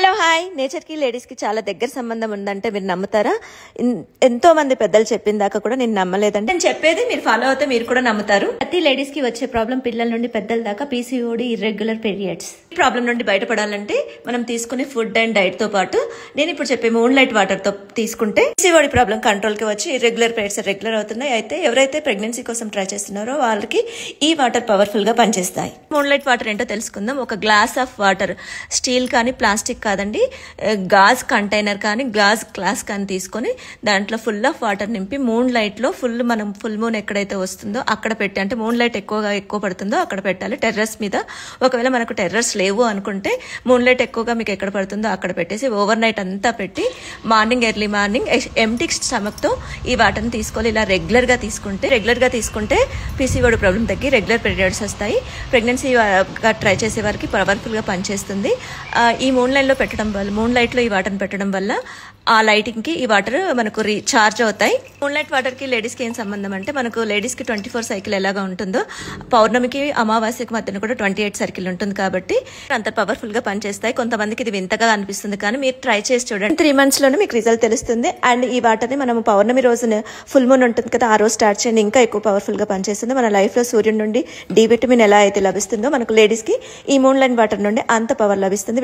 Hello hi nature కి ladies కి చాలా దగ్గర సంబంధం ఉందంటే మీరు నమ్ముతారా? ఎంతో మంది పెద్దలు చెప్పిన దాకా కూడా నేను నమ్మలేదండి. నేను చెప్పేది మీరు ఫాలో అవుతే మీరు కూడా నమ్ముతారు. ప్రతి లేడీస్ కి వచ్చే ప్రాబ్లం పిల్లల నుండి పెద్దల దాకా పీసీఓడి, ఇర్రెగ్యులర్ పీరియడ్స్. ఈ ప్రాబ్లం నుండి బయటపడాలంటే మనం తీసుకునే ఫుడ్ అండ్ డైట్ తో పాటు నేను ఇప్పుడు చెప్పే మూన్ లైట్ వాటర్ తో తీసుకుంటే పీసీఓడి ప్రాబ్లం కంట్రోల్ కి వచ్చి ఇర్రెగ్యులర్ పీరియడ్స్ రెగ్యులర్ అవుతున్నాయి. అయితే ఎవరైతే ప్రెగ్నెన్సీ కోసం ట్రై చేస్తున్నారో వాళ్ళకి ఈ వాటర్ పవర్ఫుల్ గా పనిచేస్తాయి. మూన్ లైట్ వాటర్ ఏంటో తెలుసుకుందాం. ఒక గ్లాస్ ఆఫ్ వాటర్, స్టీల్ కానీ ప్లాస్టిక్ కాదండి, గాజ్ కంటైనర్ కానీ గాజ్ గ్లాస్ కానీ తీసుకొని దాంట్లో ఫుల్ ఆఫ్ వాటర్ నింపి మూన్ లైట్ లో మనం ఫుల్ మూన్ ఎక్కడైతే వస్తుందో అక్కడ పెట్టి, అంటే మూన్ లైట్ ఎక్కువ పడుతుందో అక్కడ పెట్టాలి. టెర్రస్ మీద ఒకవేళ మనకు టెర్రస్ లేవు అనుకుంటే మూన్ లైట్ ఎక్కువగా మీకు ఎక్కడ పడుతుందో అక్కడ పెట్టేసి ఓవర్ నైట్ అంతా పెట్టి ఎర్లీ మార్నింగ్ ఎంటీ స్టమక్ తో ఈ వాటర్ని తీసుకోవాలి. ఇలా రెగ్యులర్ గా తీసుకుంటే పీసీఓడి ప్రాబ్లం తగ్గి రెగ్యులర్ పీరియడ్స్ వస్తాయి. ప్రెగ్నెన్సీ ట్రై చేసే వారికి పవర్ఫుల్ గా పనిచేస్తుంది. ఈ మూన్ లైట్ లో ఈ వాటర్ పెట్టడం వల్ల ఆ లైటింగ్ కి ఈ వాటర్ మనకు రీఛార్జ్ అవుతాయి. మూన్ లైట్ వాటర్ కి లేడీస్ కి ఏం సంబంధం అంటే, మనకు లేడీస్ కి 24 సైకిల్ ఎలాగా ఉంటుందో పౌర్ణమికి అమావాస్యకి మధ్యన కూడా 28 సైకిల్ ఉంటుంది. కాబట్టి అంత పవర్ఫుల్ గా పనిచేస్తాయి. కొంతమందికి ఇది వింతగా అనిపిస్తుంది, కానీ మీరు ట్రై చేసి చూడండి. 3 months లోనే మీకు రిజల్ట్ తెలుస్తుంది. అండ్ ఈ వాటర్ ని మనం పౌర్ణమి రోజున ఫుల్ మూన్ ఉంటుంది కదా, ఆ రోజు స్టార్ట్ చేయండి. ఇంకా ఎక్కువ పవర్ఫుల్ గా పనిచేస్తుంది. మన లైఫ్ లో సూర్యుడి నుండి డి విటమిన్ ఎలా అయితే లభిస్తుందో మనకు లేడీస్ కి ఈ మూన్ లైట్ వాటర్ నుండి అంత పవర్ లభిస్తుంది.